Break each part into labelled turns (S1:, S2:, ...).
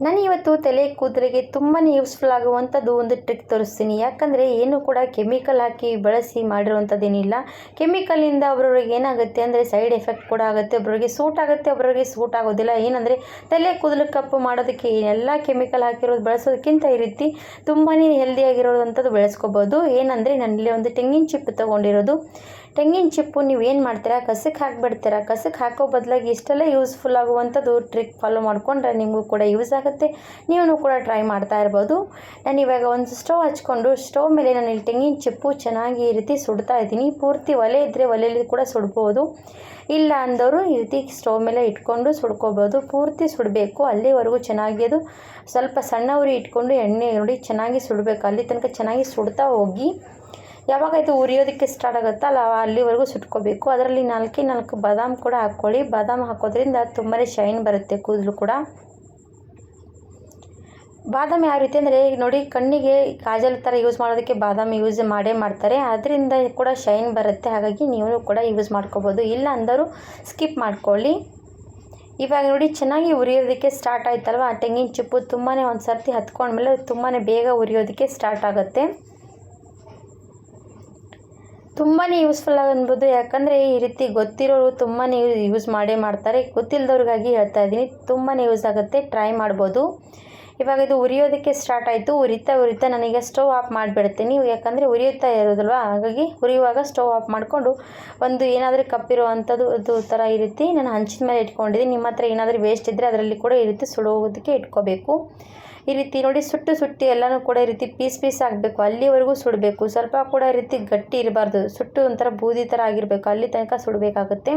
S1: ನಾನು ಇವತ್ತು ತಲೆ ಕೂದಲಿಗೆ ತುಂಬಾ ಯೂಸ್ಫುಲ್ ಆಗುವಂಥದ್ದು ಒಂದು ಟ್ರಿಕ್ ತೋರಿಸ್ತೀನಿ. ಯಾಕಂದರೆ ಏನು ಕೂಡ ಕೆಮಿಕಲ್ ಹಾಕಿ ಬಳಸಿ ಮಾಡಿರುವಂಥದ್ದೇನಿಲ್ಲ. ಕೆಮಿಕಲಿಂದ ಒಬ್ಬರವ್ರಿಗೆ ಏನಾಗುತ್ತೆ ಅಂದರೆ ಸೈಡ್ ಎಫೆಕ್ಟ್ ಕೂಡ ಆಗುತ್ತೆ. ಒಬ್ಬರಿಗೆ ಸೂಟ್ ಆಗುತ್ತೆ, ಒಬ್ಬರಿಗೆ ಸೂಟ್ ಆಗೋದಿಲ್ಲ. ಏನಂದರೆ ತಲೆ ಕೂದಲು ಕಪ್ಪು ಮಾಡೋದಕ್ಕೆ ಎಲ್ಲ ಕೆಮಿಕಲ್ ಹಾಕಿರೋದು ಬಳಸೋದಕ್ಕಿಂತ ಈ ರೀತಿ ತುಂಬಾ ಹೆಲ್ದಿಯಾಗಿರೋವಂಥದ್ದು ಬೆಳೆಸ್ಕೋಬೋದು. ಏನಂದರೆ ನಾನಿಲ್ಲಿ ಒಂದು ತೆಂಗಿನ ಚಿಪ್ಪು ತೊಗೊಂಡಿರೋದು. ತೆಂಗಿನ ಚಿಪ್ಪು ನೀವು ಏನು ಮಾಡ್ತೀರಾ, ಕಸಕ್ಕೆ ಹಾಕಿಬಿಡ್ತೀರಾ. ಕಸಕ್ಕೆ ಹಾಕೋ ಬದಲಾಗಿ ಇಷ್ಟೆಲ್ಲ ಯೂಸ್ಫುಲ್ ಆಗುವಂಥದ್ದು ಟ್ರಿಕ್ ಫಾಲೋ ಮಾಡಿಕೊಂಡ್ರೆ ನಿಮಗೂ ಕೂಡ ಯೂಸ್ ಆಗುತ್ತೆ. ನೀವು ಕೂಡ ಟ್ರೈ ಮಾಡ್ತಾ ಇರ್ಬೋದು. ನಾನು ಇವಾಗ ಒಂದು ಸ್ಟವ್ ಹಚ್ಕೊಂಡು ಸ್ಟವ್ ಮೇಲೆ ನಾನು ಇಲ್ಲಿ ತೆಂಗಿನ ಚಿಪ್ಪು ಚೆನ್ನಾಗಿ ಈ ರೀತಿ ಸುಡ್ತಾ ಇದ್ದೀನಿ. ಪೂರ್ತಿ ಒಲೆ ಇದ್ದರೆ ಒಲೆಯಲ್ಲಿ ಕೂಡ ಸುಡ್ಬೋದು, ಇಲ್ಲ ಅಂದವರು ಈ ರೀತಿ ಸ್ಟವ್ ಮೇಲೆ ಇಟ್ಕೊಂಡು ಸುಡ್ಕೋಬೋದು. ಪೂರ್ತಿ ಸುಡಬೇಕು, ಅಲ್ಲಿವರೆಗೂ ಚೆನ್ನಾಗಿ ಅದು ಸ್ವಲ್ಪ ಸಣ್ಣ ಉರಿ ಇಟ್ಕೊಂಡು ಎಣ್ಣೆ ನೋಡಿ ಚೆನ್ನಾಗಿ ಸುಡಬೇಕು. ಅಲ್ಲಿ ತನಕ ಚೆನ್ನಾಗಿ ಸುಡ್ತಾ ಹೋಗಿ ಯಾವಾಗ ಇದು ಉರಿಯೋದಕ್ಕೆ ಸ್ಟಾರ್ಟ್ ಆಗುತ್ತಲ್ಲ ಅಲ್ಲಿವರೆಗೂ ಸುಟ್ಕೋಬೇಕು. ಅದರಲ್ಲಿ 4 ಬಾದಾಮ್ ಕೂಡ ಹಾಕ್ಕೊಳ್ಳಿ. ಬಾದಾಮ್ ಹಾಕೋದ್ರಿಂದ ತುಂಬಾ ಶೈನ್ ಬರುತ್ತೆ ಕೂದಲು ಕೂಡ. ಬಾದಾಮಿ ಯಾವ ರೀತಿ ಅಂದರೆ ನೋಡಿ, ಕಣ್ಣಿಗೆ ಕಾಜಲ್ ಥರ ಯೂಸ್ ಮಾಡೋದಕ್ಕೆ ಬಾದಾಮಿ ಯೂಸ್ ಮಾಡ್ತಾರೆ. ಅದರಿಂದ ಕೂಡ ಶೈನ್ ಬರುತ್ತೆ. ಹಾಗಾಗಿ ನೀವು ಕೂಡ ಯೂಸ್ ಮಾಡ್ಕೋಬೋದು, ಇಲ್ಲ ಅಂದರೂ ಸ್ಕಿಪ್ ಮಾಡ್ಕೊಳ್ಳಿ. ಇವಾಗ ನೋಡಿ ಚೆನ್ನಾಗಿ ಉರಿಯೋದಕ್ಕೆ ಸ್ಟಾರ್ಟ್ ಆಯ್ತಲ್ವ, ಆ ತೆಂಗಿನ ಚಿಪ್ಪು ತುಂಬಾ ಒಂದು ಸರ್ತಿ ಹತ್ಕೊಂಡ್ಮೇಲೆ ತುಂಬಾ ಬೇಗ ಉರಿಯೋದಕ್ಕೆ ಸ್ಟಾರ್ಟ್ ಆಗುತ್ತೆ. ತುಂಬಾ ಯೂಸ್ಫುಲ್ ಅನ್ಬೋದು. ಯಾಕಂದರೆ ಈ ರೀತಿ ಗೊತ್ತಿರೋರು ತುಂಬಾ ಯೂಸ್ ಮಾಡ್ತಾರೆ. ಗೊತ್ತಿಲ್ಲದವ್ರಿಗಾಗಿ ಹೇಳ್ತಾ ಇದ್ದೀನಿ, ತುಂಬಾ ಯೂಸ್ ಆಗುತ್ತೆ, ಟ್ರೈ ಮಾಡ್ಬೋದು. ಇವಾಗ ಇದು ಉರಿಯೋದಕ್ಕೆ ಸ್ಟಾರ್ಟ್ ಆಯಿತು. ಉರಿತಾ ನಾನೀಗ ಸ್ಟವ್ ಆಫ್ ಮಾಡಿಬಿಡ್ತೀನಿ. ಯಾಕಂದರೆ ಉರಿಯುತ್ತಾ ಇರೋದಲ್ವ, ಹಾಗಾಗಿ ಉರಿಯುವಾಗ ಸ್ಟವ್ ಆಫ್ ಮಾಡಿಕೊಂಡು ಒಂದು ಏನಾದರೂ ಕಪ್ಪಿರೋ ಅಂಥದ್ದು ಅದು ಥರ ಈ ರೀತಿ ನಾನು ಹಂಚಿನ ಮೇಲೆ ಇಟ್ಕೊಂಡಿದ್ದೀನಿ. ನಿಮ್ಮ ಹತ್ರ ಏನಾದರೂ ವೇಸ್ಟ್ ಇದ್ದರೆ ಅದರಲ್ಲಿ ಕೂಡ ಈ ರೀತಿ ಸುಡೋದಕ್ಕೆ ಇಟ್ಕೋಬೇಕು. ಈ ರೀತಿ ನೋಡಿ ಸುಟ್ಟು ಎಲ್ಲನೂ ಕೂಡ ಈ ರೀತಿ ಪೀಸ್ ಆಗಬೇಕು, ಅಲ್ಲಿವರೆಗೂ ಸುಡಬೇಕು. ಸ್ವಲ್ಪ ಕೂಡ ಈ ರೀತಿ ಗಟ್ಟಿ ಇರಬಾರ್ದು, ಸುಟ್ಟು ಒಂಥರ ಬೂದಿ ಥರ ಆಗಿರಬೇಕು, ಅಲ್ಲಿ ತನಕ ಸುಡಬೇಕಾಗುತ್ತೆ.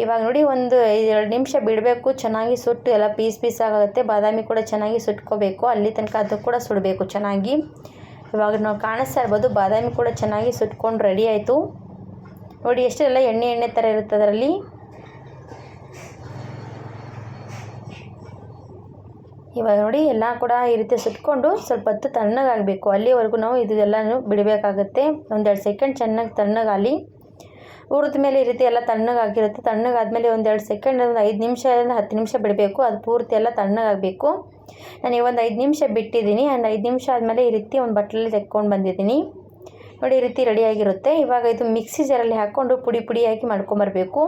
S1: ಇವಾಗ ನೋಡಿ ಒಂದು 2 ನಿಮಿಷ ಬಿಡಬೇಕು, ಚೆನ್ನಾಗಿ ಸುಟ್ಟು ಎಲ್ಲ ಪೀಸ್ ಆಗುತ್ತೆ. ಬಾದಾಮಿ ಕೂಡ ಚೆನ್ನಾಗಿ ಸುಟ್ಕೋಬೇಕು, ಅಲ್ಲಿ ತನಕ ಅದು ಕೂಡ ಸುಡಬೇಕು ಚೆನ್ನಾಗಿ. ಇವಾಗ ನಾವು ಕಾಣಿಸ್ತಾ ಇರ್ಬೋದು, ಬಾದಾಮಿ ಕೂಡ ಚೆನ್ನಾಗಿ ಸುಟ್ಕೊಂಡು ರೆಡಿ ಆಯಿತು. ನೋಡಿ ಎಷ್ಟೆಲ್ಲ ಎಣ್ಣೆ ಥರ ಇರುತ್ತೆ ಅದರಲ್ಲಿ. ಇವಾಗ ನೋಡಿ ಎಲ್ಲ ಕೂಡ ಈ ರೀತಿ ಸುಟ್ಕೊಂಡು ಸ್ವಲ್ಪ ಹೊತ್ತು ತಣ್ಣಗಾಗಬೇಕು, ಅಲ್ಲಿವರೆಗೂ ನಾವು ಇದು ಎಲ್ಲನೂ ಬಿಡಬೇಕಾಗುತ್ತೆ. 1-2 ಸೆಕೆಂಡ್ ಚೆನ್ನಾಗಿ ತಣ್ಣಗಾಗಲಿ. ಹುರಿದ ಮೇಲೆ ಈ ರೀತಿ ಎಲ್ಲ ತಣ್ಣಗಾಗಿರುತ್ತೆ. ತಣ್ಣಗಾದ್ಮೇಲೆ 1-2 ಸೆಕೆಂಡ್, 5 ನಿಮಿಷದಿಂದ 10 ನಿಮಿಷ ಬಿಡಬೇಕು. ಅದು ಪೂರ್ತಿ ಎಲ್ಲ ತಣ್ಣಗಾಗಬೇಕು. ನಾನು ಒಂದು 5 ನಿಮಿಷ ಬಿಟ್ಟಿದ್ದೀನಿ. 5 ನಿಮಿಷ ಆದಮೇಲೆ ಈ ರೀತಿ ಒಂದು ಬಟ್ಲಲ್ಲಿ ತೆಕ್ಕೊಂಡು ಬಂದಿದ್ದೀನಿ. ನೋಡಿ ಈ ರೀತಿ ರೆಡಿಯಾಗಿರುತ್ತೆ. ಇವಾಗ ಇದು ಮಿಕ್ಸಿ ಜಾರಲ್ಲಿ ಹಾಕ್ಕೊಂಡು ಪುಡಿಯಾಗಿ ಮಾಡ್ಕೊಂಬರ್ಬೇಕು.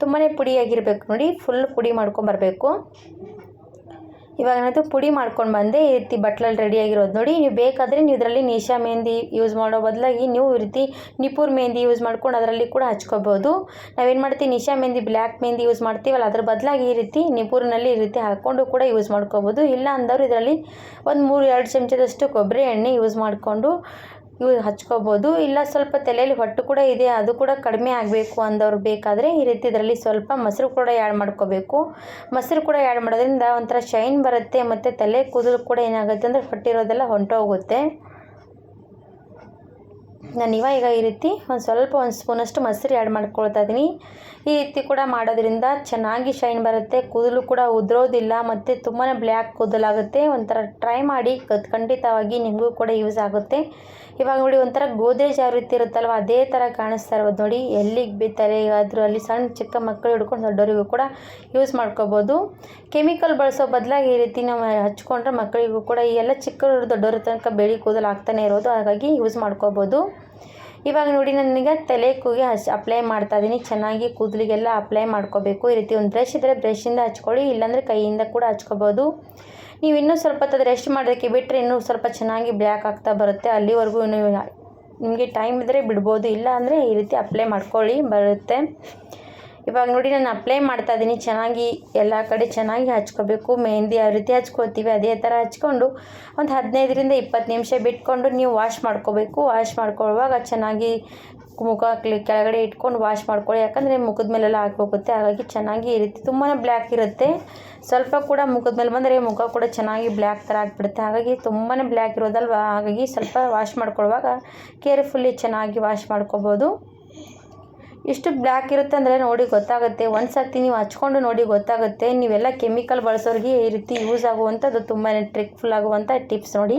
S1: ತುಂಬಾ ಪುಡಿಯಾಗಿರಬೇಕು ನೋಡಿ, ಫುಲ್ ಪುಡಿ ಮಾಡ್ಕೊಂಬರ್ಬೇಕು. ಇವಾಗ ನಾನು ಪುಡಿ ಮಾಡ್ಕೊಂಡು ಬಂದೆ. ಈ ರೀತಿ ಬಟ್ಲಲ್ಲಿ ರೆಡಿಯಾಗಿರೋದು ನೋಡಿ. ನೀವು ಬೇಕಾದರೆ ನೀವು ಇದರಲ್ಲಿ ನಿಶಾ ಮೆಹಂದಿ ಯೂಸ್ ಮಾಡೋ ಬದಲಾಗಿ ನೀವು ಈ ರೀತಿ ನಿಪುರ್ ಮೆಹಂದಿ ಯೂಸ್ ಮಾಡ್ಕೊಂಡು ಅದರಲ್ಲಿ ಕೂಡ ಹಚ್ಕೋಬೋದು. ನಾವೇನು ಮಾಡ್ತೀವಿ, ನಿಶಾ ಮೆಹಂದಿ ಬ್ಲ್ಯಾಕ್ ಮೆಹಂದಿ ಯೂಸ್ ಮಾಡ್ತೀವಲ್ಲ, ಅದ್ರ ಬದಲಾಗಿ ಈ ರೀತಿ ನಿಪುರ್ನಲ್ಲಿ ಈ ರೀತಿ ಹಾಕ್ಕೊಂಡು ಕೂಡ ಯೂಸ್ ಮಾಡ್ಕೋಬೋದು. ಇಲ್ಲ ಅಂದವರು ಇದರಲ್ಲಿ ಒಂದು 3-2 ಚಮಚದಷ್ಟು ಕೊಬ್ಬರಿ ಎಣ್ಣೆ ಯೂಸ್ ಮಾಡಿಕೊಂಡು ಹಚ್ಕೋಬೋದು. ಇಲ್ಲ ಸ್ವಲ್ಪ ತಲೆಯಲ್ಲಿ ಹೊಟ್ಟು ಕೂಡ ಇದೆ, ಅದು ಕೂಡ ಕಡಿಮೆ ಆಗಬೇಕು ಅಂದವ್ರು ಬೇಕಾದರೆ ಈ ರೀತಿ ಇದರಲ್ಲಿ ಸ್ವಲ್ಪ ಮೊಸರು ಕೂಡ ಆ್ಯಡ್ ಮಾಡ್ಕೋಬೇಕು. ಮೊಸರು ಕೂಡ ಆ್ಯಡ್ ಮಾಡೋದ್ರಿಂದ ಒಂಥರ ಶೈನ್ ಬರುತ್ತೆ, ಮತ್ತು ತಲೆ ಕೂದಲು ಕೂಡ ಏನಾಗುತ್ತೆ ಅಂದರೆ ಹೊಟ್ಟಿರೋದೆಲ್ಲ ಹೊಂಟೋಗುತ್ತೆ. ನಾನು ಈಗ ಈ ರೀತಿ ಒಂದು ಸ್ಪೂನಷ್ಟು ಮೊಸರು ಆ್ಯಡ್ ಮಾಡ್ಕೊಳ್ತಾ ಇದ್ದೀನಿ. ಈ ರೀತಿ ಕೂಡ ಮಾಡೋದ್ರಿಂದ ಚೆನ್ನಾಗಿ ಶೈನ್ ಬರುತ್ತೆ, ಕೂದಲು ಕೂಡ ಉದುರೋದಿಲ್ಲ, ಮತ್ತು ತುಂಬಾ ಬ್ಲ್ಯಾಕ್ ಕೂದಲಾಗುತ್ತೆ. ಒಂಥರ ಟ್ರೈ ಮಾಡಿ, ಖಂಡಿತವಾಗಿ ನಿಮಗೂ ಕೂಡ ಯೂಸ್ ಆಗುತ್ತೆ. ಇವಾಗ ನೋಡಿ ಒಂಥರ ಗೋದ್ರೇಜ್ ಯಾವ ರೀತಿ ಇರುತ್ತಲ್ವ, ಅದೇ ಥರ ಕಾಣಿಸ್ತಾ ಇರೋದು ನೋಡಿ. ಎಲ್ಲಿಗೆ ತಲೆಗಾದರೂ ಅಲ್ಲಿ ಸಣ್ಣ ಚಿಕ್ಕ ಮಕ್ಕಳು ಹಿಡ್ಕೊಂಡು ದೊಡ್ಡವರಿಗೂ ಕೂಡ ಯೂಸ್ ಮಾಡ್ಕೋಬೋದು. ಕೆಮಿಕಲ್ ಬಳಸೋ ಬದಲಾಗಿ ಈ ರೀತಿ ನಾವು ಹಚ್ಕೊಂಡ್ರೆ ಮಕ್ಕಳಿಗೂ ಕೂಡ ಈ ಎಲ್ಲ ಚಿಕ್ಕವರು ದೊಡ್ಡವ್ರ ತನಕ ಬೆಳೆ ಕೂದಲು ಆಗ್ತಾನೆ ಇರೋದು, ಹಾಗಾಗಿ ಯೂಸ್ ಮಾಡ್ಕೋಬೋದು. ಇವಾಗ ನೋಡಿ ನನಗೆ ತಲೆ ಕೂಗಿ ಅಪ್ಲೈ ಮಾಡ್ತಾ ಇದ್ದೀನಿ. ಚೆನ್ನಾಗಿ ಕೂದಲಿಗೆಲ್ಲ ಅಪ್ಲೈ ಮಾಡ್ಕೋಬೇಕು. ಈ ರೀತಿ ಒಂದು ಬ್ರಷ್ ಇದ್ದರೆ ಬ್ರಷಿಂದ ಹಚ್ಕೊಳ್ಳಿ, ಇಲ್ಲಾಂದರೆ ಕೈಯಿಂದ ಕೂಡ ಹಚ್ಕೋಬೋದು. ನೀವು ಇನ್ನೂ ಸ್ವಲ್ಪ ಹೊತ್ತು ರೆಸ್ಟ್ ಮಾಡೋದಕ್ಕೆ ಬಿಟ್ಟರೆ ಇನ್ನೂ ಸ್ವಲ್ಪ ಚೆನ್ನಾಗಿ ಬ್ಲ್ಯಾಕ್ ಆಗ್ತಾ ಬರುತ್ತೆ. ಅಲ್ಲಿವರೆಗೂ ನೀವು ನಿಮಗೆ ಟೈಮ್ ಇದ್ದರೆ ಬಿಡ್ಬೋದು, ಇಲ್ಲ ಅಂದರೆ ಈ ರೀತಿ ಅಪ್ಲೈ ಮಾಡ್ಕೊಳ್ಳಿ, ಬರುತ್ತೆ. ಇವಾಗ ನೋಡಿ ನಾನು ಅಪ್ಲೈ ಮಾಡ್ತಾ ಇದ್ದೀನಿ. ಚೆನ್ನಾಗಿ ಎಲ್ಲ ಕಡೆ ಚೆನ್ನಾಗಿ ಹಚ್ಕೋಬೇಕು. ಮೆಹಂದಿ ಯಾವ ರೀತಿ ಹಚ್ಕೋತೀವಿ ಅದೇ ಥರ ಹಚ್ಕೊಂಡು ಒಂದು 15-20 ನಿಮಿಷ ಬಿಟ್ಕೊಂಡು ನೀವು ವಾಶ್ ಮಾಡ್ಕೋಬೇಕು. ವಾಶ್ ಮಾಡ್ಕೊಳ್ಳುವಾಗ ಚೆನ್ನಾಗಿ ಮುಖ ಕೆಳಗಡೆ ಇಟ್ಕೊಂಡು ವಾಶ್ ಮಾಡ್ಕೊಳ್ಳಿ, ಯಾಕಂದರೆ ಮುಖದ ಮೇಲೆಲ್ಲ ಹಾಕೋಗುತ್ತೆ. ಹಾಗಾಗಿ ಚೆನ್ನಾಗಿ ಈ ರೀತಿ ತುಂಬಾ ಬ್ಲ್ಯಾಕ್ ಇರುತ್ತೆ. ಸ್ವಲ್ಪ ಕೂಡ ಮುಖದ ಮೇಲೆ ಬಂದರೆ ಮುಖ ಕೂಡ ಚೆನ್ನಾಗಿ ಬ್ಲ್ಯಾಕ್ ಥರ ಆಗಿಬಿಡುತ್ತೆ. ಹಾಗಾಗಿ ತುಂಬಾ ಬ್ಲ್ಯಾಕ್ ಇರೋದಲ್ವ, ಹಾಗಾಗಿ ಸ್ವಲ್ಪ ವಾಶ್ ಮಾಡ್ಕೊಳ್ಳುವಾಗ ಕೇರ್ಫುಲ್ಲಿ ಚೆನ್ನಾಗಿ ವಾಶ್ ಮಾಡ್ಕೋಬೋದು. ಎಷ್ಟು ಬ್ಲ್ಯಾಕ್ ಇರುತ್ತೆ ಅಂದರೆ ನೋಡಿ ಗೊತ್ತಾಗುತ್ತೆ. ಒಂದು ಸರ್ತಿ ನೀವು ಹಚ್ಕೊಂಡು ನೋಡಿ ಗೊತ್ತಾಗುತ್ತೆ. ನೀವೆಲ್ಲ ಕೆಮಿಕಲ್ ಬಳಸೋರಿಗೆ ಈ ರೀತಿ ಯೂಸ್ ಆಗುವಂಥದ್ದು ತುಂಬಾ ಟ್ರಿಕ್ಫುಲ್ ಆಗುವಂಥ ಟಿಪ್ಸ್ ನೋಡಿ.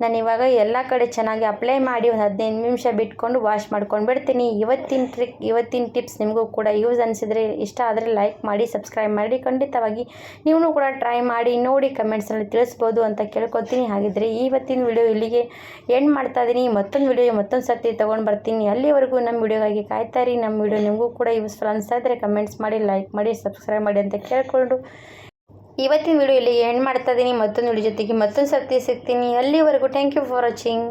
S1: ನಾನು ಇವಾಗ ಎಲ್ಲ ಕಡೆ ಚೆನ್ನಾಗಿ ಅಪ್ಲೈ ಮಾಡಿ ಒಂದು 15 ನಿಮಿಷ ಬಿಟ್ಕೊಂಡು ವಾಶ್ ಮಾಡ್ಕೊಂಡು ಬಿಡ್ತೀನಿ. ಇವತ್ತಿನ ಟಿಪ್ಸ್ ನಿಮಗೂ ಕೂಡ ಯೂಸ್ ಅನಿಸಿದರೆ ಇಷ್ಟ ಆದರೆ ಲೈಕ್ ಮಾಡಿ ಸಬ್ಸ್ಕ್ರೈಬ್ ಮಾಡಿ. ಖಂಡಿತವಾಗಿ ನೀವು ಕೂಡ ಟ್ರೈ ಮಾಡಿ ನೋಡಿ ಕಮೆಂಟ್ಸಲ್ಲಿ ತಿಳಿಸ್ಬೋದು ಅಂತ ಕೇಳ್ಕೊತೀನಿ. ಹಾಗಿದ್ರೆ ಇವತ್ತಿನ ವಿಡಿಯೋ ಇಲ್ಲಿಗೆ ಎಂಡ್ ಮಾಡ್ತಾ ಇದ್ದೀನಿ. ಮತ್ತೊಂದು ವಿಡಿಯೋ ಮತ್ತೊಂದು ಸರ್ತಿ ತೊಗೊಂಡು ಬರ್ತೀನಿ. ಅಲ್ಲಿವರೆಗೂ ನಮ್ಮ ವಿಡಿಯೋಗಾಗಿ ಕಾಯ್ತಾ ಇರಿ. ನಮ್ಮ ವಿಡಿಯೋ ನಿಮಗೂ ಕೂಡ ಯೂಸ್ಫುಲ್ ಅನಿಸ್ತಾ ಇದ್ದರೆ ಕಮೆಂಟ್ಸ್ ಮಾಡಿ, ಲೈಕ್ ಮಾಡಿ, ಸಬ್ಸ್ಕ್ರೈಬ್ ಮಾಡಿ ಅಂತ ಕೇಳ್ಕೊಂಡು ಇವತ್ತಿನ ವಿಡಿಯೋ ಇಲ್ಲಿ ಎಂಡ್ ಮಾಡ್ತಾ ಇದ್ದೀನಿ. ಮತ್ತೊಂದು ವಿಡಿಯೋ ಜೊತೆಗೆ ಮತ್ತೊಂದು ಸರ್ತಿ ಸಿಗ್ತೀನಿ. ಅಲ್ಲಿವರೆಗೂ ಥ್ಯಾಂಕ್ ಯು ಫಾರ್ ವಾಚಿಂಗ್.